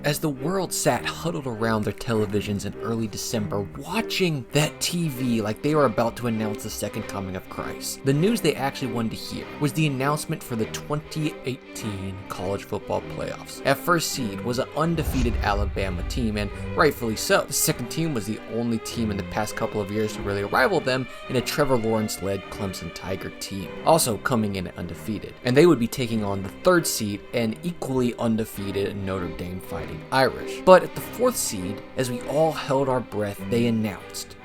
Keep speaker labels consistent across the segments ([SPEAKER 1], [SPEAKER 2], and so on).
[SPEAKER 1] As the world sat huddled around their televisions in early December, watching that TV like they were about to announce the second coming of Christ, the news they actually wanted to hear was the announcement for the 2018 college football playoffs. At first seed was an undefeated Alabama team, and rightfully so. The second team was the only team in the past couple of years to really rival them in a Trevor Lawrence-led Clemson Tiger team, also coming in undefeated. And they would be taking on the third seed and equally undefeated Notre Dame Fighting Irish. But at the fourth seed, as we all held our breath, they announced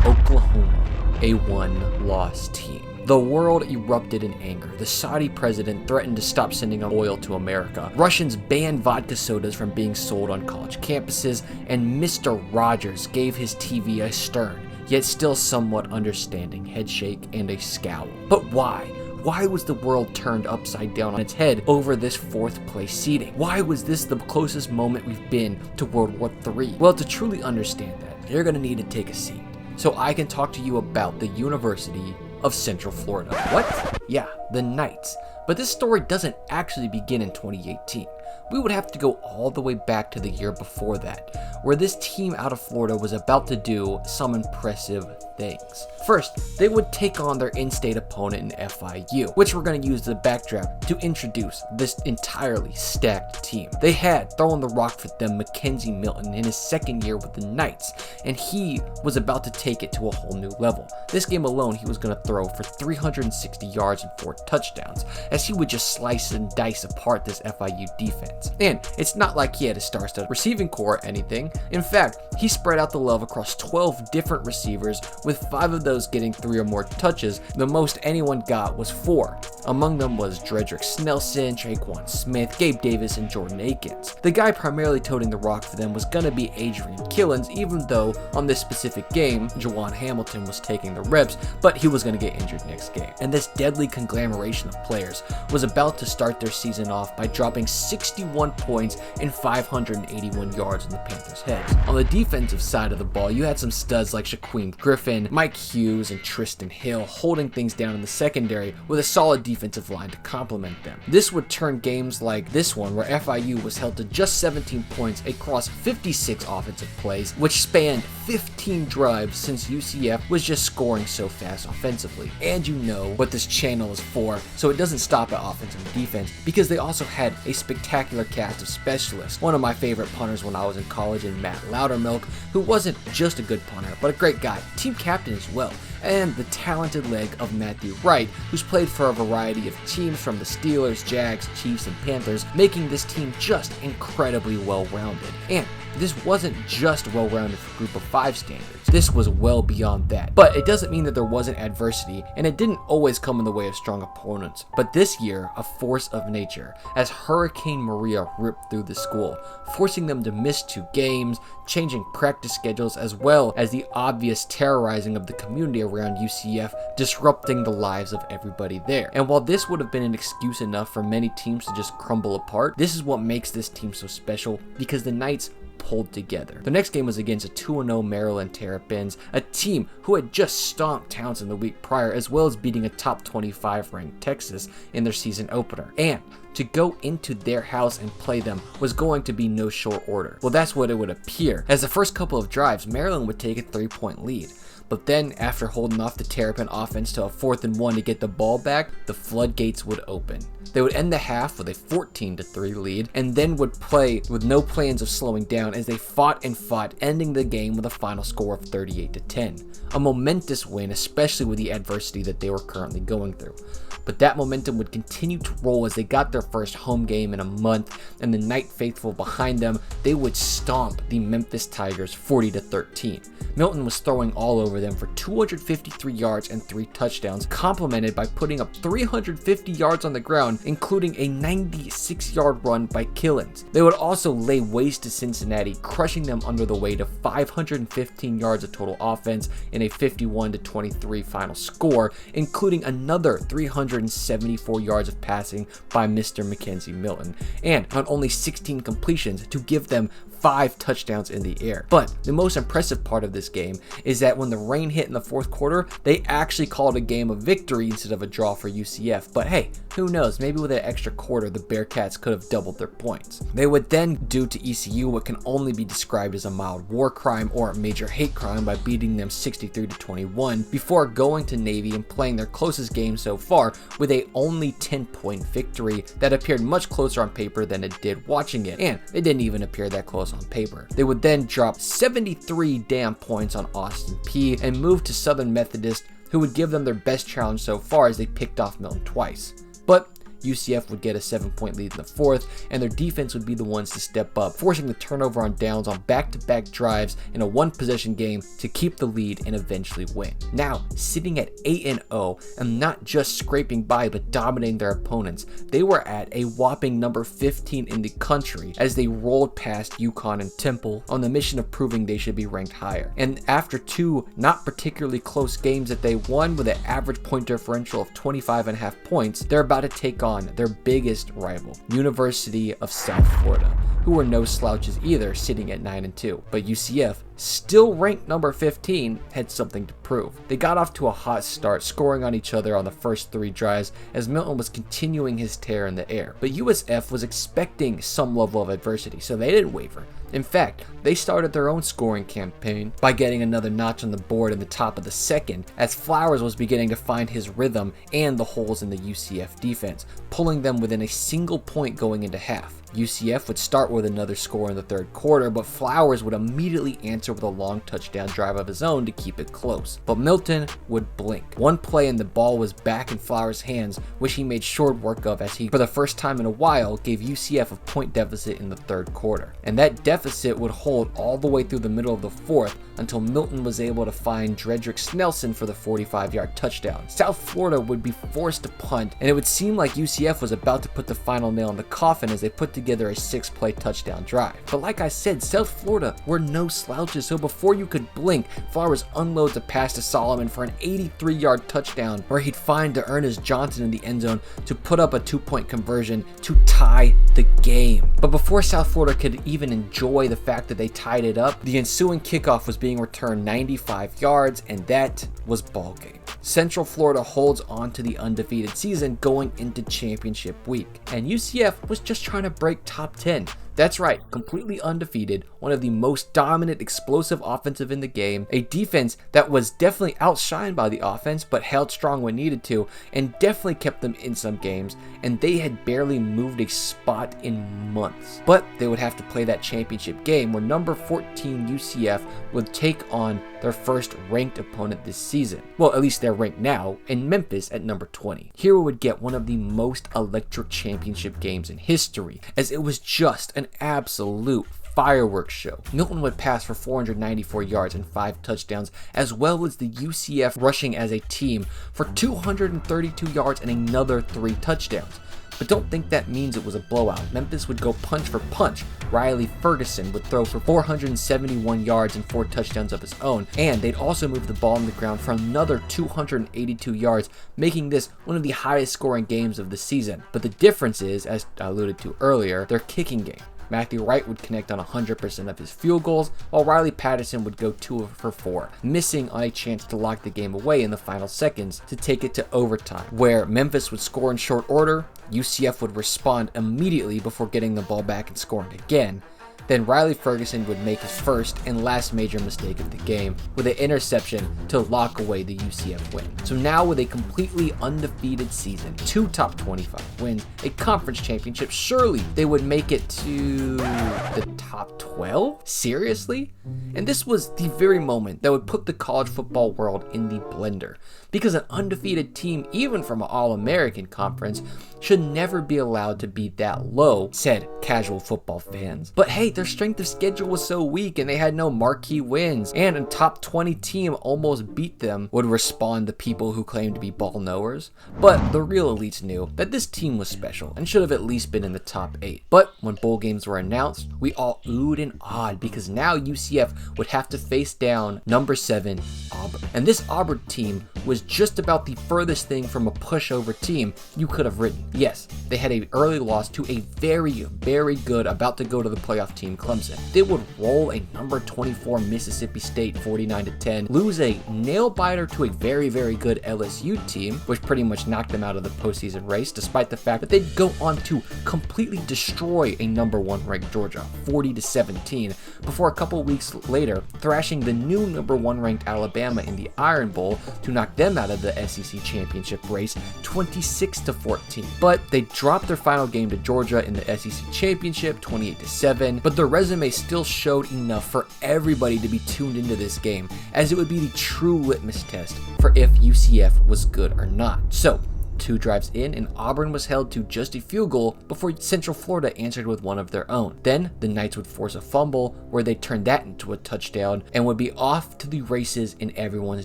[SPEAKER 1] Oklahoma, a one-loss team. The world erupted in anger. The Saudi president threatened to stop sending oil to America. Russians banned vodka sodas from being sold on college campuses, and Mr. Rogers gave his TV a stern, yet still somewhat understanding headshake and a scowl. But why? Why was the world turned upside down on its head over this fourth place seeding? Why was this the closest moment we've been to World War III? Well, to truly understand that, you're going to need to take a seat so I can talk to you about the University of Central Florida. What? Yeah, the Knights. But this story doesn't actually begin in 2018. We would have to go all the way back to the year before that, where this team out of Florida was about to do some impressive things. First, they would take on their in-state opponent in FIU, which we're going to use as a backdrop to introduce this entirely stacked team. They had thrown the rock for them Mackenzie Milton in his second year with the Knights, and he was about to take it to a whole new level. This game alone, he was going to throw for 360 yards and 4 touchdowns, as he would just slice and dice apart this FIU defense. And it's not like he had a star-studded receiving core or anything. In fact, he spread out the love across 12 different receivers, with 5 of those getting 3 or more touches. The most anyone got was 4. Among them was Dredrick Snelson, Traquan Smith, Gabe Davis, and Jordan Akins. The guy primarily toting the rock for them was gonna be Adrian Killens, even though on this specific game, Jawan Hamilton was taking the reps, but he was gonna get injured next game. And this deadly conglomeration of players was about to start their season off by dropping 61 points and 581 yards in the Panthers' heads. On the defensive side of the ball, you had some studs like Shaquem Griffin, Mike Hughes, and Tristan Hill holding things down in the secondary with a solid defensive line to complement them. This would turn games like this one, where FIU was held to just 17 points across 56 offensive plays, which spanned 15 drives, since UCF was just scoring so fast offensively. And you know what this channel is for, so it doesn't stop at offense and defense, because they also had a spectacular cast of specialists. One of my favorite punters when I was in college, in Matt Loudermilk, who wasn't just a good punter, but a great guy, team captain as well, and the talented leg of Matthew Wright, who's played for a variety of teams from the Steelers, Jags, Chiefs, and Panthers, making this team just incredibly well-rounded. And this wasn't just well-rounded for Group of 5 standards. This was well beyond that. But it doesn't mean that there wasn't adversity, and it didn't always come in the way of strong opponents. But this year, a force of nature, as Hurricane Maria ripped through the school, forcing them to miss 2 games, changing practice schedules, as well as the obvious terrorizing of the community around UCF, disrupting the lives of everybody there. And while this would have been an excuse enough for many teams to just crumble apart, this is what makes this team so special, because the Knights pulled together. The next game was against a 2-0 Maryland Terrapins, a team who had just stomped Townsend the week prior, as well as beating a top 25 ranked Texas in their season opener. And to go into their house and play them was going to be no short order. Well, that's what it would appear, as the first couple of drives, Maryland would take a 3-point lead. But then, after holding off the Terrapin offense to a 4th and 1 to get the ball back, the floodgates would open. They would end the half with a 14-3 lead, and then would play with no plans of slowing down as they fought and fought, ending the game with a final score of 38-10. A momentous win, especially with the adversity that they were currently going through. But that momentum would continue to roll as they got their first home game in a month, and the Knight faithful behind them, they would stomp the Memphis Tigers 40-13. Milton was throwing all over them for 253 yards and 3 touchdowns, complemented by putting up 350 yards on the ground, including a 96-yard run by Killens. They would also lay waste to Cincinnati, crushing them under the weight of 515 yards of total offense in a 51-23 final score, including another 374 yards of passing by Mr. Mackenzie Milton, and on only 16 completions to give them 5 touchdowns in the air. But the most impressive part of this game is that when the rain hit in the fourth quarter, they actually called a game a victory instead of a draw for UCF. But hey, who knows, maybe with an extra quarter the Bearcats could have doubled their points. They would then do to ECU what can only be described as a mild war crime or a major hate crime by beating them 63-21 before going to Navy and playing their closest game so far with a only 10-point victory that appeared much closer on paper than it did watching it, and it didn't even appear that close on paper. They would then drop 73 damn points on Austin Peay and move to Southern Methodist, who would give them their best challenge so far as they picked off Milton twice. But UCF would get a 7-point lead in the fourth, and their defense would be the ones to step up, forcing the turnover on downs on back-to-back drives in a one-possession game to keep the lead and eventually win. Now, sitting at 8-0 and not just scraping by but dominating their opponents, they were at a whopping number 15 in the country as they rolled past UConn and Temple on the mission of proving they should be ranked higher. And after two not particularly close games that they won with an average point differential of 25.5 points, they're about to take on their biggest rival, University of South Florida, who were no slouches either, sitting at 9-2. But UCF, still ranked number 15, had something to prove. They got off to a hot start, scoring on each other on the first 3 drives as Milton was continuing his tear in the air. But USF was expecting some level of adversity, so they didn't waver. In fact, they started their own scoring campaign by getting another notch on the board in the top of the second, as Flowers was beginning to find his rhythm and the holes in the UCF defense, pulling them within a single point going into half. UCF would start with another score in the third quarter, but Flowers would immediately answer with a long touchdown drive of his own to keep it close. But Milton would blink. One play and the ball was back in Flowers' hands, which he made short work of as he, for the first time in a while, gave UCF a point deficit in the third quarter. And that deficit would hold all the way through the middle of the fourth until Milton was able to find Dredrick Snelson for the 45-yard touchdown. South Florida would be forced to punt, and it would seem like UCF was about to put the final nail in the coffin as they put together a 6-play touchdown drive. But like I said, South Florida were no slouches, so before you could blink, Flowers unloads a pass to Solomon for an 83-yard touchdown where he'd find Ernest Johnson in the end zone to put up a 2-point conversion to tie the game. But before South Florida could even enjoy the fact that they tied it up, the ensuing kickoff was being returned 95 yards, and that was ball game. Central Florida holds on to the undefeated season going into championship week, and UCF was just trying to break top 10. That's right, completely undefeated, one of the most dominant, explosive offensive in the game, a defense that was definitely outshined by the offense but held strong when needed to, and definitely kept them in some games, and they had barely moved a spot in months. But they would have to play that championship game where number 14 UCF would take on their first ranked opponent this season. Well, at least they're ranked now, in Memphis at number 20. Here we would get one of the most electric championship games in history, as it was just an absolute fireworks show. Milton would pass for 494 yards and 5 touchdowns, as well as the UCF rushing as a team for 232 yards and another 3 touchdowns. But don't think that means it was a blowout. Memphis would go punch for punch. Riley Ferguson would throw for 471 yards and 4 touchdowns of his own, and they'd also move the ball on the ground for another 282 yards, making this one of the highest scoring games of the season. But the difference is, as I alluded to earlier, their kicking game. Matthew Wright would connect on 100% of his field goals, while Riley Patterson would go 2 for 4, missing on a chance to lock the game away in the final seconds to take it to overtime, where Memphis would score in short order, UCF would respond immediately before getting the ball back and scoring again. Then Riley Ferguson would make his first and last major mistake of the game with an interception to lock away the UCF win. So now with a completely undefeated season, 2 top 25 wins, a conference championship, surely they would make it to the top 12? Seriously? And this was the very moment that would put the college football world in the blender, because an undefeated team, even from an All-American conference, should never be allowed to be that low, said casual football fans. But hey, their strength of schedule was so weak and they had no marquee wins, and a top 20 team almost beat them, would respond to people who claim to be ball knowers. But the real elites knew that this team was special and should have at least been in the top 8. But when bowl games were announced, we all oohed and awed, because now UCF would have to face down number 7 Auburn. And this Auburn team was just about the furthest thing from a pushover team you could have written. Yes, they had an early loss to a very good, about to go to the playoff team, Clemson. They would roll a number 24 Mississippi State 49-10, lose a nail-biter to a very good LSU team, which pretty much knocked them out of the postseason race, despite the fact that they'd go on to completely destroy a number 1 ranked Georgia, 40-17, before a couple weeks later thrashing the new number 1 ranked Alabama in the Iron Bowl to knock them out of the SEC championship race, 26-14. But they dropped their final game to Georgia in the SEC championship, 28-7, but their resume still showed enough for everybody to be tuned into this game, as it would be the true litmus test for if UCF was good or not. So 2 drives in, and Auburn was held to just a field goal before Central Florida answered with one of their own. Then the Knights would force a fumble where they turned that into a touchdown and would be off to the races in everyone's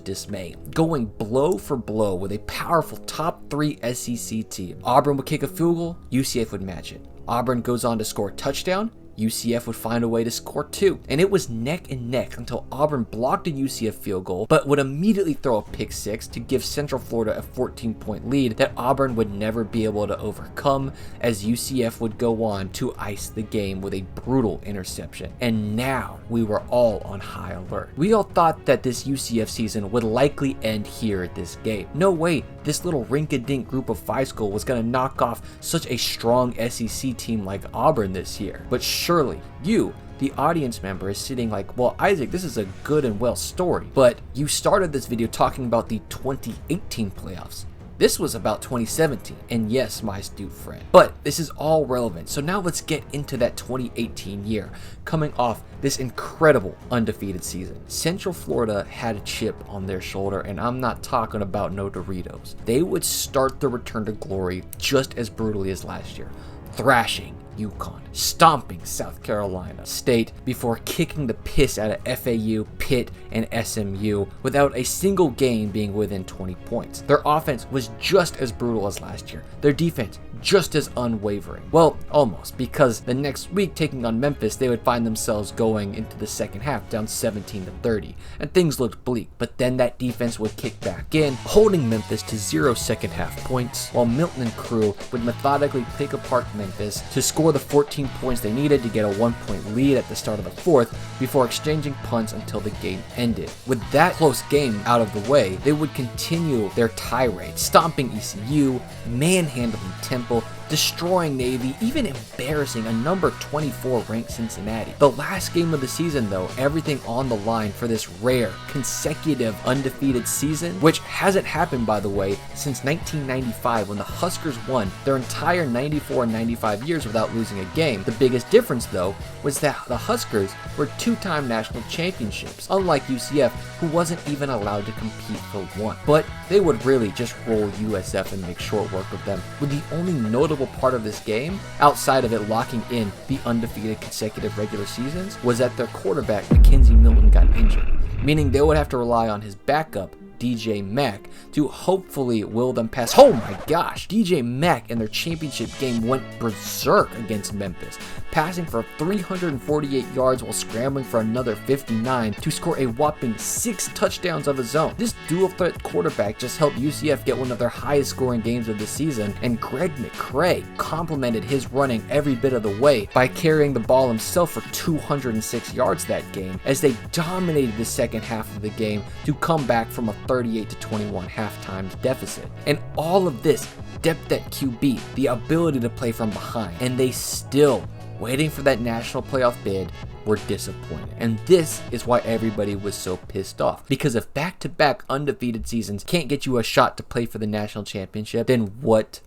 [SPEAKER 1] dismay, going blow for blow with a powerful top 3 SEC team. Auburn would kick a field goal, UCF would match it. Auburn goes on to score a touchdown, UCF would find a way to score 2, and it was neck and neck until Auburn blocked a UCF field goal, but would immediately throw a pick 6 to give Central Florida a 14-point lead that Auburn would never be able to overcome, as UCF would go on to ice the game with a brutal interception. And now we were all on high alert. We all thought that this UCF season would likely end here at this game. No way this little rink-a-dink group of 5 school was going to knock off such a strong SEC team like Auburn this year. But surely you, the audience member, is sitting like, well, Isaac, this is a good and well story, but you started this video talking about the 2018 playoffs. This was about 2017, and yes, my astute friend. But this is all relevant, so now let's get into that 2018 year, coming off this incredible undefeated season. Central Florida had a chip on their shoulder, and I'm not talking about no Doritos. They would start the return to glory just as brutally as last year, thrashing UConn, stomping South Carolina State before kicking the piss out of FAU, Pitt, and SMU without a single game being within 20 points. Their offense was just as brutal as last year. Their defense just as unwavering. Well, almost, because the next week taking on Memphis, they would find themselves going into the second half down 17-30, and things looked bleak, but then that defense would kick back in, holding Memphis to 0 second half points, while Milton and crew would methodically pick apart Memphis to score the 14 points they needed to get a 1-point lead at the start of the fourth before exchanging punts until the game ended. With that close game out of the way, they would continue their tirade, stomping ECU, manhandling Temple, destroying Navy, even embarrassing a number 24 ranked Cincinnati. The last game of the season though, everything on the line for this rare, consecutive undefeated season, which hasn't happened by the way since 1995 when the Huskers won their entire 94 and 95 years without losing a game. The biggest difference though was that the Huskers were 2-time national championships, unlike UCF who wasn't even allowed to compete for one. But they would really just roll USF and make short work of them, with the only notable part of this game, outside of it locking in the undefeated consecutive regular seasons, was that their quarterback, Mackenzie Milton, got injured, meaning they would have to rely on his backup, DJ Mack, to hopefully will them past. Oh my gosh, DJ Mack in their championship game went berserk against Memphis, passing for 348 yards while scrambling for another 59 to score a whopping 6 touchdowns of his own. This dual threat quarterback just helped UCF get one of their highest scoring games of the season, and Greg McCray complimented his running every bit of the way by carrying the ball himself for 206 yards that game, as they dominated the second half of the game to come back from a 38-21 halftime deficit. And all of this depth at QB, the ability to play from behind, and they still, waiting for that national playoff bid, were disappointed. And this is why everybody was so pissed off, because if back-to-back undefeated seasons can't get you a shot to play for the national championship, then what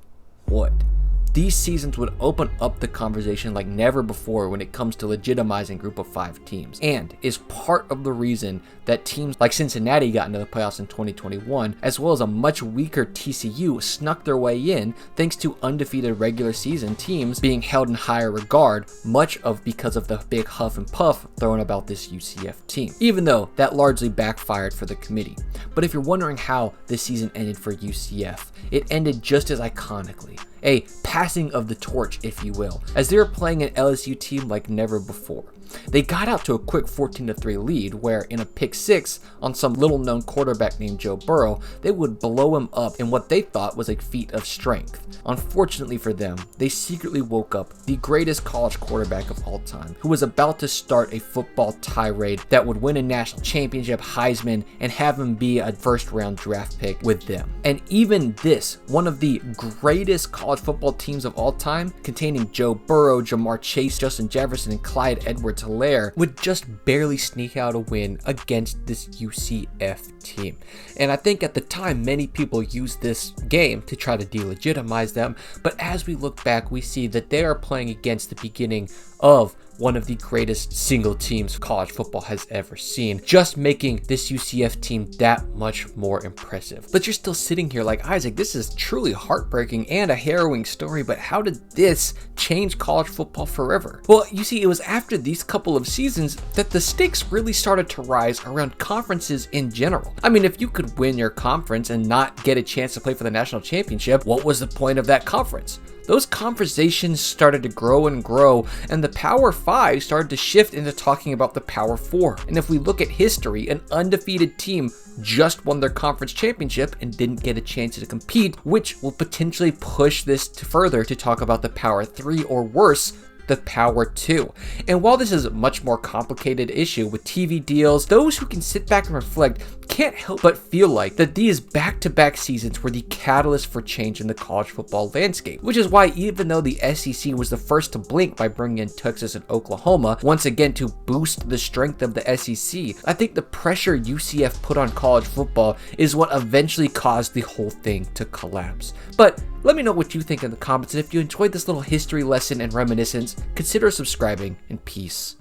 [SPEAKER 1] would? These seasons would open up the conversation like never before when it comes to legitimizing group of 5 teams, and is part of the reason that teams like Cincinnati got into the playoffs in 2021, as well as a much weaker TCU snuck their way in thanks to undefeated regular season teams being held in higher regard, much of because of the big huff and puff thrown about this UCF team, even though that largely backfired for the committee. But if you're wondering how this season ended for UCF, it ended just as iconically. a passing of the torch, if you will, as they were playing an LSU team like never before. They got out to a quick 14-3 lead where, in a pick six on some little-known quarterback named Joe Burrow, they would blow him up in what they thought was a feat of strength. Unfortunately for them, they secretly woke up the greatest college quarterback of all time, who was about to start a football tirade that would win a national championship, Heisman, and have him be a first-round draft pick with them. And even this, one of the greatest college football teams of all time, containing Joe Burrow, Jamar Chase, Justin Jefferson, and Clyde Edwards-Helaire, would just barely sneak out a win against this UCF team. And I think at the time, many people used this game to try to delegitimize them, but as we look back, we see that they are playing against the beginning of one of the greatest single teams college football has ever seen, just making this UCF team that much more impressive. But you're still sitting here like, Isaac, this is truly heartbreaking and a harrowing story, but how did this change college football forever? Well, you see, it was after these couple of seasons that the stakes really started to rise around conferences in general. I mean, if you could win your conference and not get a chance to play for the national championship, what was the point of that conference? Those conversations started to grow and grow, and the Power 5 started to shift into talking about the Power 4. And if we look at history, an undefeated team just won their conference championship and didn't get a chance to compete, which will potentially push this further to talk about the Power 3 or worse, the Power 2. And while this is a much more complicated issue with TV deals, those who can sit back and reflect can't help but feel like that these back-to-back seasons were the catalyst for change in the college football landscape, which is why even though the SEC was the first to blink by bringing in Texas and Oklahoma once again to boost the strength of the SEC, I think the pressure UCF put on college football is what eventually caused the whole thing to collapse. But let me know what you think in the comments, and if you enjoyed this little history lesson and reminiscence, consider subscribing, and peace.